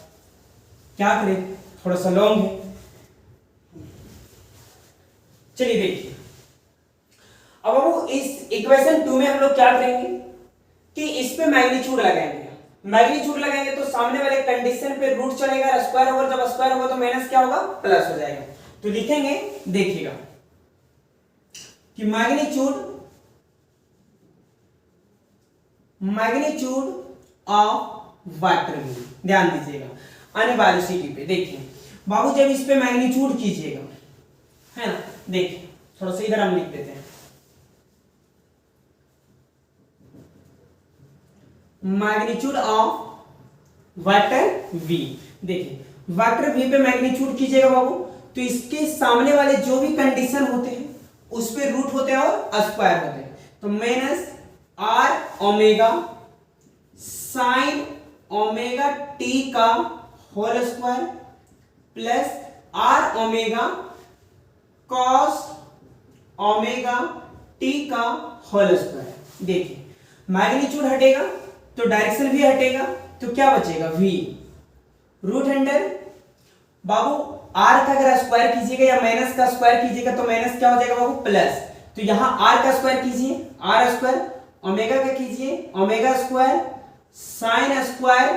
क्या करें, थोड़ा सा लॉन्ग है। चलिए देखिए अब बाबू इस इक्वेशन 2 में हम लोग क्या करेंगे कि इस पे मैग्नीट्यूड लगाएंगे, मैग्नीट्यूड लगाएंगे तो सामने वाले कंडीशन पे रूट चलेगा, स्क्वायर होगा, जब स्क्वायर होगा तो माइनस क्या होगा प्लस हो जाएगा, तो लिखेंगे देखिएगा कि मैग्नीट्यूड ऑफ वेक्टर v, ध्यान दीजिएगा अनिवार्य पे। देखिए बाबू जब इस पे मैग्नीट्यूड कीजिएगा है ना, देखिए थोड़ा सा इधर हम लिख देते हैं मैग्नीट्यूड ऑफ वेक्टर v। देखिए वेक्टर v पे मैग्नीट्यूड कीजिएगा बाबू, तो इसके सामने वाले जो भी कंडीशन होते हैं उस पे रूट होते हैं और स्क्वायर होते हैं, तो minus r omega sine omega T का whole square plus r omega cos omega T का होल स्क्वायर। देखिए मैग्नीट्यूड हटेगा तो डायरेक्शन भी हटेगा, तो क्या बचेगा v रूट अंडर बाबू r का अगर स्क्वायर कीजिएगा या माइनस का स्क्वायर कीजिएगा तो माइनस क्या हो जाएगा बाबू प्लस, तो यहां r का स्क्वायर कीजिए r स्क्वायर, ओमेगा का कीजिए omega square, sine square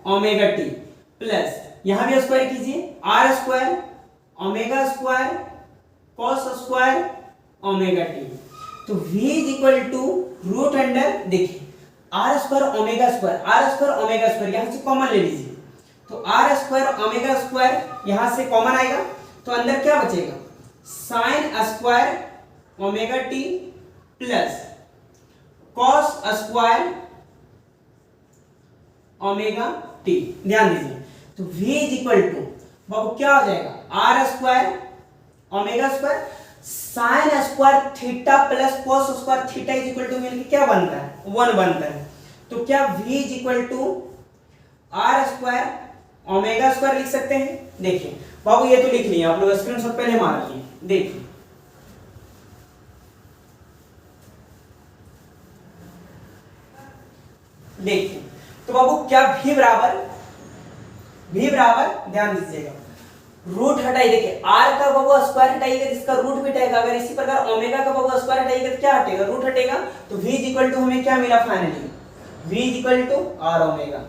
omega T plus यहां भी स्क्वायर कीजिए r square omega square cos square omega T, तो v is equal to root under, देखिए r स्क्वायर ओमेगा स्क्वायर यहां से कॉमन ले लीजिए, तो r स्क्वायर ओमेगा स्क्वायर यहां से कॉमन आएगा, तो अंदर क्या बचेगा sine square omega T plus cos square omega T. ध्यान दीजिए तो v इज इक्वल टू बाबू क्या हो जाएगा r square omega square sine square theta plus cos square theta is equal to मिलके क्या बनता है 1 बनता है, तो क्या v is equal to r square omega square लिख सकते हैं। देखिए बाबू ये तो लिख लिए आप लोग, स्क्रीनशॉट पहले मार लिए। देखिए देखिए तो बाबू क्या v बराबर ध्यान दीजिएगा रूट हटाइए, देखिए r का बाबू स्क्वायर हटाइएगा जिसका रूट भी हटेगा, अगर इसी प्रकार ओमेगा का बाबू स्क्वायर हटाइएगा तो क्या हटेगा रूट हटेगा, तो v इज इक्वल टू हमें क्या मिला finally v is equal to r omega,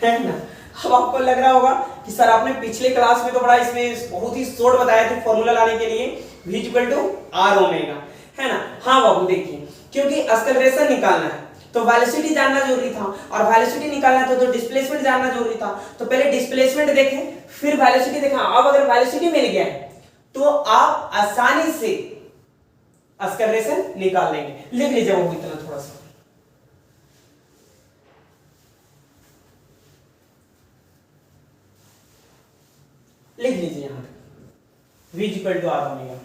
है ना। अब आपको लग रहा होगा कि सर आपने पिछले क्लास में तो बड़ा इसमें बहुत ही शॉर्ट बताया था फॉर्मूला लाने के लिए v is equal to r omega, है ना। हाँ बाबू देखिए क्योंकि एक्सेलरेशन निकालना है तो वेलोसिटी जानना जरूरी था, और वेलोसिटी निकालना था तो डिस्प्लेसमेंट जानना जरूरी था। तो पहले डिस्प्लेसमेंट देखें, फिर वेलोसिटी देखा। अब अगर वेलोसिटी मिल गया तो आप आसानी से एक्सेलरेशन निकाल लेंगे। लिख लीजिए वो इतना थोड़ा सा, लिख लीजिए यहां v equal to R omega.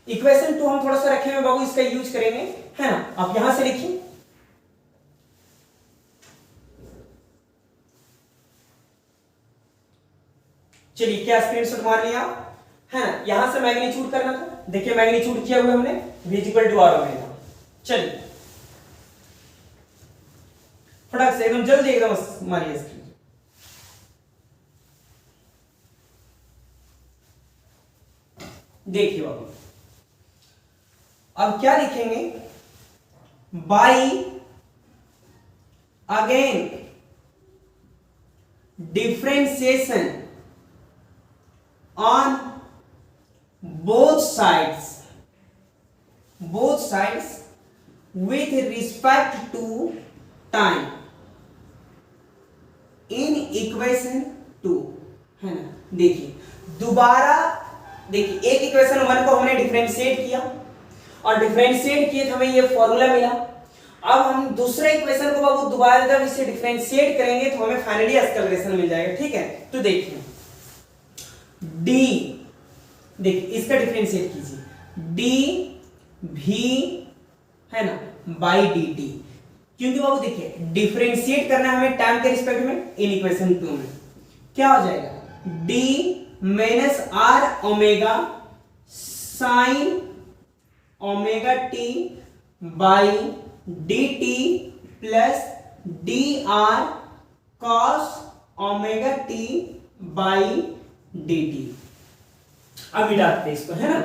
Equation 2 हम थोड़ा सा रखे हुए बाबू, इसका यूज करेंगे, है ना। आप यहां से लिखिए, चलिए क्या स्क्रीनशॉट मार लिया, है ना। यहां से मैग्नीट्यूड करना था, देखिए मैग्नीट्यूड किया हुआ हमने, v equal to R omega. चलिए फटाक से एकदम जल्दी एकदम मारिए स्क्रीन। देखिए बाबू, अब क्या लिखेंगे, by again differentiation on both sides with respect to time in equation 2, है ना। देखिए दोबारा, देखिए एक इक्वेशन 1 को हमने डिफरेंशिएट किया, और डिफरेंशिएट किए तो हमें ये फॉर्मूला मिला। अब हम दूसरे इक्वेशन को बाबू दोबारा जब इसे डिफरेंशिएट करेंगे तो हमें फाइनली एक्सेलरेशन मिल जाएगा, ठीक है। तो देखिए डी, देखिए इसका डिफरेंशिएट कीजिए, डी भी, है ना, बाई डी टी। क्योंकि बाबू देखिए डिफरेंशिएट करना है हमें टाइम के रिस्पेक्ट में, इन इक्वेशन 2 में क्या हो जाएगा, D minus R omega sine omega T by D T plus D R cos omega T by D T. अभी डालते इसको, है ना।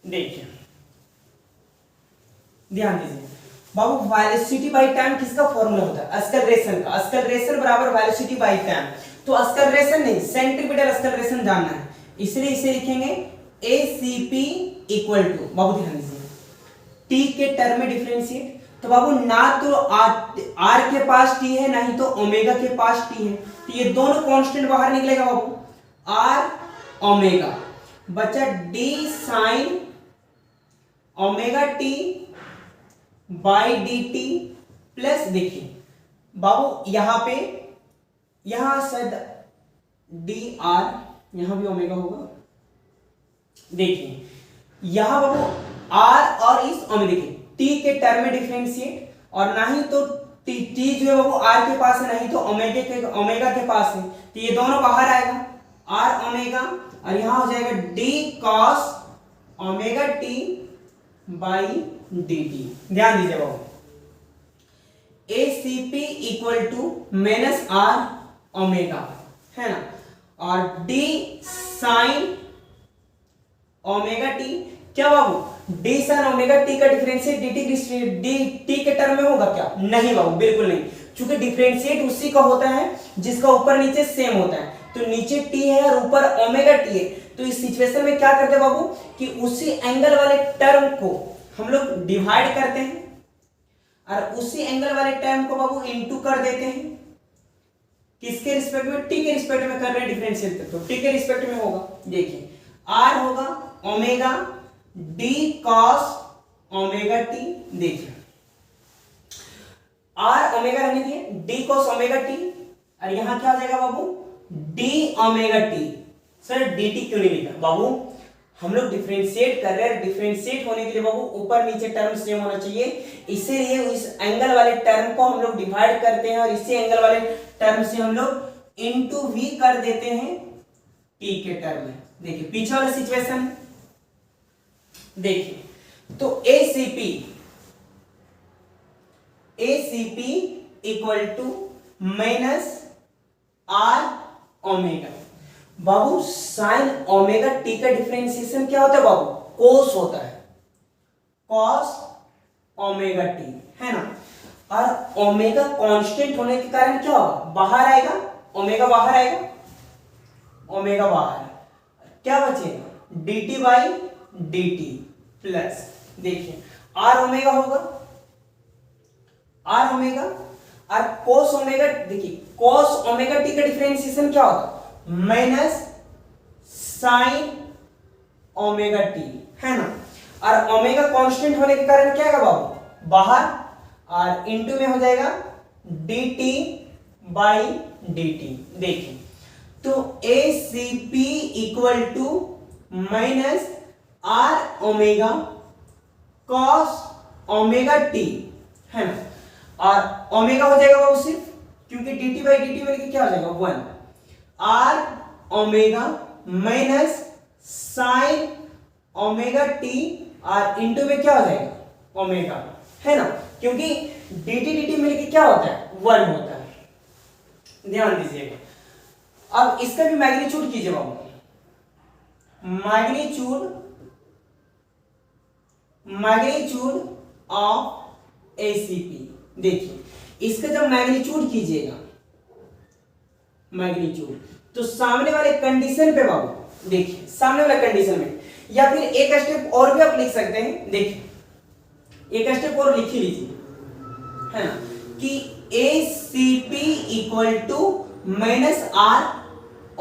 देखिए ध्यान दीजिए बाबू, वेलोसिटी बाई टाइम किसका फॉर्मूला होता है, एक्सेलरेशन का। एक्सेलरेशन बराबर वेलोसिटी बाई टाइम। तो एक्सेलरेशन नहीं, सेंट्रीपिटल एक्सेलरेशन जानना है, इसलिए इसे लिखेंगे एसीपी इक्वल टू, बाबू ध्यान दीजिए, टी के टर्म में डिफरेंशिएट। तो बाबू ना तो आर के पास टी है, ना ही तो ओमेगा के पास टी है, तो ये दोनों कांस्टेंट बाहर निकलेगा बाबू, आर ओमेगा बचा D sine omega T by D T plus, देखिए बाबू यहां पे, यहां शायद डी आर, यहां भी ओमेगा होगा। देखिए यहां बाबू आर और इस ओमेगा, देखिए टी के टर्म में डिफरेंशिएट, और ना ही तो टी जो है वो आर के पास है, ना ही तो ओमेगा के पास है, तो ये दोनों बाहर आएगा, आर ओमेगा, और यहां हो जाएगा D cos omega T by D T. ध्यान दीजिए बाबू, ACP equal to minus R omega, है ना, और डी साइन ओमेगा टी, क्या बाबू डी साइन ओमेगा टी का डिफरेंशिएट डी टी के टर्म में होगा क्या, नहीं बाबू बिल्कुल नहीं, क्योंकि डिफरेंशिएट उसी का होता है जिसका ऊपर नीचे सेम होता है। तो नीचे टी है और ऊपर ओमेगा टी है, तो इस सिचुएशन में क्या करते हैं बाबू कि उसी एंगल वाले टर्म को हम लोग डिवाइड करते हैं, और उसी एंगल वाले टर्म को बाबू इनटू कर देते हैं। किसके रिस्पेक्ट में, टी के रिस्पेक्ट में कर रहे हैं डिफरेंशिएट, तो टी के रिस्पेक्ट में होगा। देखिए आर होगा omega D cos omega T, देखिए आर ओमेगा रहने दिए, डी कॉस ओमेगा टी, और यहां क्या हो जाएगा बाबू D omega T. Sir D T क्यों नहीं लिखा बाबू, हम लोग डिफरेंशिएट कर रहे हैं, डिफरेंशिएट होने के लिए बाबू ऊपर नीचे टर्म सेम होना चाहिए, इसीलिए इस एंगल वाले टर्म को हम लोग डिवाइड करते हैं, और इसी एंगल वाले टर्म से हम लोग इनटू वी कर देते हैं टी के टर्म में। देखिए पीछे वाला सिचुएशन देखिए, तो ACP equal to minus R omega. बाबू साइन ओमेगा टी का डिफरेंशिएशन क्या होता है बाबू, कोस होता है, कॉस ओमेगा टी, है ना, और ओमेगा कांस्टेंट होने के कारण क्या होगा, बाहर आएगा, ओमेगा बाहर आएगा, ओमेगा बाहर, क्या बचेगा dt बाई dt प्लस, देखिए आर ओमेगा होगा, आर ओमेगा, और कोस ओमेगा, देखिए कोस ओमेगा टी का डिफरेंशिएशन क्या होता, माइनस साइन ओमेगा टी, है ना। और ओमेगा कांस्टेंट होने के कारण क्या होगा बाबू, बाहर, और इनटू में हो जाएगा dt बाई dt। देखिए तो ACP equal to minus R omega cos omega T, है ना। और ओमेगा हो जाएगा बाबू सिर्फ, क्योंकि dt बाई dt में क्या हो जाएगा 1, R omega minus sine omega T, और इंटू में क्या हो जाएगा ओमेगा, है ना, क्योंकि dt dt मिलके क्या होता है 1 होता है, ध्यान दीजिएगा। अब इसका भी मैग्नीट्यूड कीजिए बाबू, मैग्नीट्यूड ऑफ एसीपी। देखिए इसका जब मैग्नीट्यूड कीजिएगा, मैग्नीट्यूड, तो सामने वाले कंडीशन पे बाबू, देखिए सामने वाले कंडीशन में, या फिर एक स्टेप और भी आप लिख सकते हैं, देखिए एक स्टेप और लिख ही लीजिए, है ना, कि ACP equal to minus R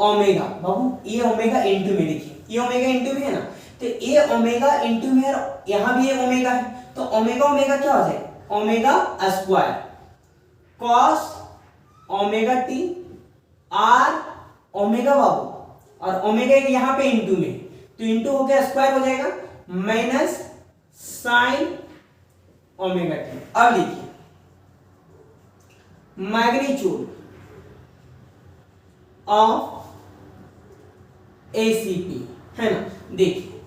omega. बाबू ये ओमेगा इंटू में, देखिए ये ओमेगा इंटू में है ना, तो ये ओमेगा इंटू में, और यहां भी ये ओमेगा है, तो ओमेगा ओमेगा क्या हो जाएगा omega square cos omega T, R omega बाबू, और ओमेगा यहां पे इंटू में, तो इंटू हो गया स्क्वायर हो जाएगा माइनस साइन ओमेगा टी। अब लिखिए मैग्नीट्यूड ऑफ ACP, है ना। देखिए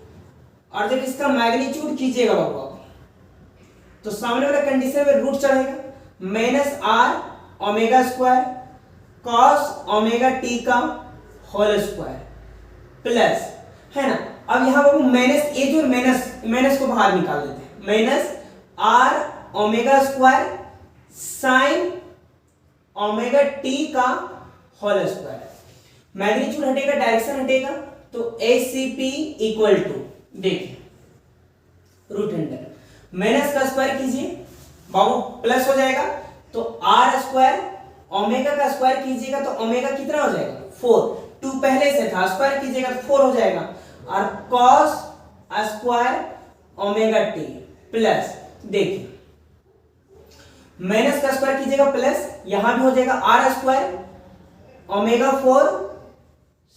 और जब इसका मैग्नीट्यूड कीजिएगा बाबू, तो सामने वाला कंडीशन में रूट चढ़ेगा, minus R omega square cos omega T का होल स्क्वायर प्लस, है ना। अब यहां बाबू माइनस, ये जो माइनस को बाहर निकाल देते हैं, minus R omega square sine omega T का होल स्क्वायर, मैग्नीट्यूड हटेगा डायरेक्शन हटेगा, तो ACP इक्वल टू, देखिए रूट अंडर माइनस का स्क्वायर कीजिए बाबू, प्लस हो जाएगा, तो आर स्क्वायर ओमेगा का स्क्वायर कीजिएगा तो ओमेगा कितना हो जाएगा 4, 2 पहले से था, स्क्वायर कीजिएगा तो 4 हो जाएगा, और cos square omega T plus, देखिए माइनस का स्क्वायर कीजिएगा प्लस, यहां भी हो जाएगा R square omega 4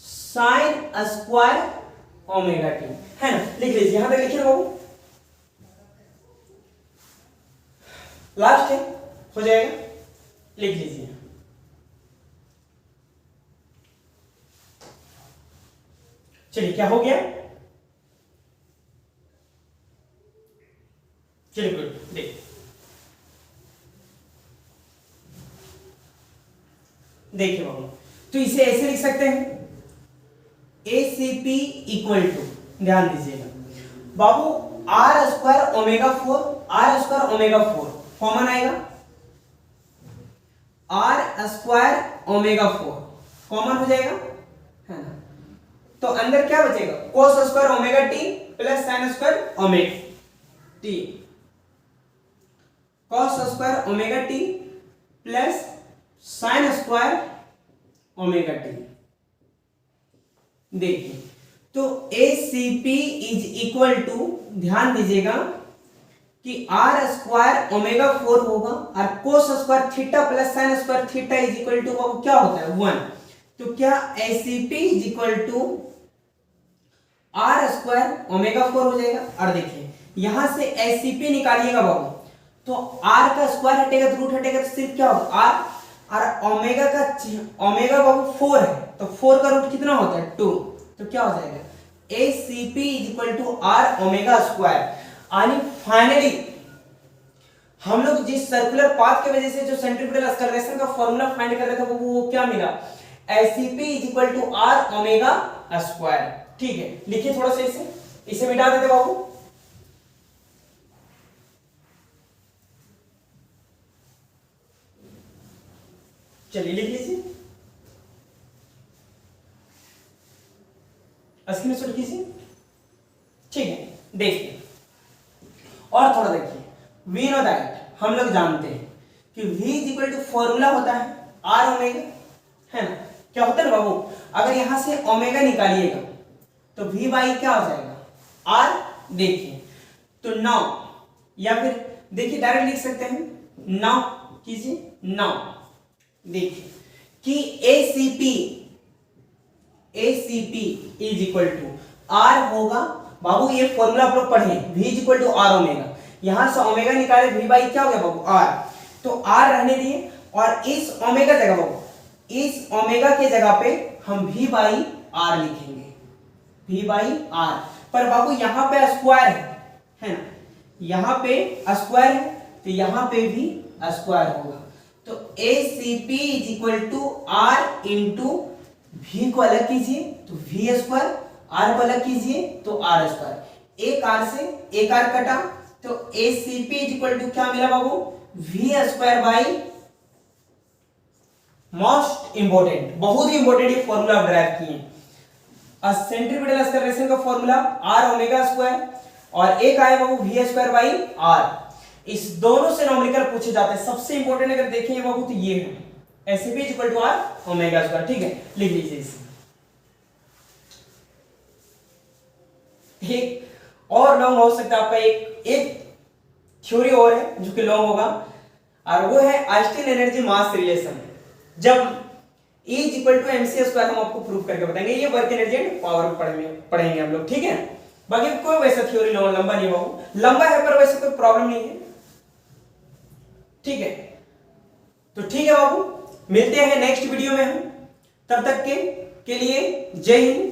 sine square omega T, है ना। लिख लीजिए, यहां तक लिखिए बाबू, लास्ट है हो जाएगा, लिख लीजिए। चलिए क्या हो गया, चलिए गुड, देखिए बाबू, तो इसे ऐसे लिख सकते हैं ACP इक्वल टू, ध्यान दीजिएगा बाबू, R square omega 4, R square omega 4 common आएगा, आर स्क्वायर ओमेगा 4 कॉमन हो जाएगा, है ना। तो अंदर क्या बचेगा, cos square omega T plus sine square omega T, cos square omega T plus sine square omega T. देखिए तो ACP इज इक्वल टू, ध्यान दीजिएगा कि आर स्क्वायर ओमेगा 4 होगा, और cos square theta plus sine square theta is equal to क्या होता है 1, तो क्या ACP is equal to R square omega 4 हो जाएगा। और देखिए यहां से ACP निकालिएगा बाबू, तो आर का स्क्वायर हटेगा तो रूट हटेगा, तो सिर्फ क्या होगा आर, और ओमेगा का, ओमेगा बाबू 4 है, तो 4 का रूट कितना होता है 2, तो क्या हो जाएगा ACP is equal to R omega square. यानी फाइनली हम लोग जिस सर्कुलर पाथ की वजह से जो सेंट्रीपिटल एक्सेलरेशन का फॉर्मूला फाइंड कर रहे थे वो क्या मिला, ACP is equal to R omega square. ठीक है, लिखिए थोड़ा सा इसे मिटा देते बाबू, चलिए लिख लीजिए, स्क्रीनशॉट कीजिए। ठीक है, देखिए और थोड़ा देखिए, वी नो दैट, हम लोग जानते हैं कि v is equal to formula होता है आर ओमेगा, है ना। क्या होता है ना बाबू, अगर यहां से ओमेगा निकालिएगा तो v बाई क्या हो जाएगा आर। देखिए तो नाउ, या फिर देखिए डायरेक्ट लिख सकते हैं, नाउ कीजिए, नाउ देखिए कि ACP is equal to R होगा। बाबू ये फॉर्मूला आप लोग पढ़े, v is equal to R omega, यहां से ओमेगा निकाले v बाई क्या हो गया बाबू आर, तो आर रहने दिए और इस ओमेगा जगह बाबू, इस ओमेगा के जगह पे हम v बाई आर लिखेंगे, v बाई आर। पर बाबू यहां पे स्क्वायर है ना, यहां पे स्क्वायर है तो यहां पे भी स्क्वायर होगा। तो ACP is equal to R into v को अलग कीजिए तो v स्क्वायर, आर को अलग कीजिए तो आर स्क्वायर, एक आर से एक आर कटा तो ACP इज इक्वल टू क्या मिला बाबू v square by, most important, बहुत ही इंपोर्टेंट ये फॉर्मूला आप ड्राइव किए, सेंट्रीपिटल एक्सेलरेशन का फॉर्मूला आर ओमेगा स्क्वायर और एक आया बाबू v स्क्वायर बाई आर। इस दोनों से न्यूमेरिकल पूछे जाते हैं, सबसे इंपॉर्टेंट अगर देखेंगे बाबू तो ये है ACP is equal to R omega square. ठीक है, लिख लीजिए इसे। एक और लॉन्ग हो सकता है आपका, एक थ्योरी और है जो कि लॉन्ग होगा, और वो है आइंस्टीन एनर्जी मास रिलेशन। जब E is equal to mc square हम आपको प्रूव करके बताएंगे, ये वर्क एनर्जी एंड पावर पढ़ेंगे हम लोग। ठीक है, बाकी कोई वैसा थ्योरी लंबा नहीं बाबू, लंबा है पर वैसे कोई प्रॉब्लम नहीं है। ठीक है, तो ठीक है बाबू, मिलते हैं नेक्स्ट वीडियो में हम, तब तक के लिए जय हिंद।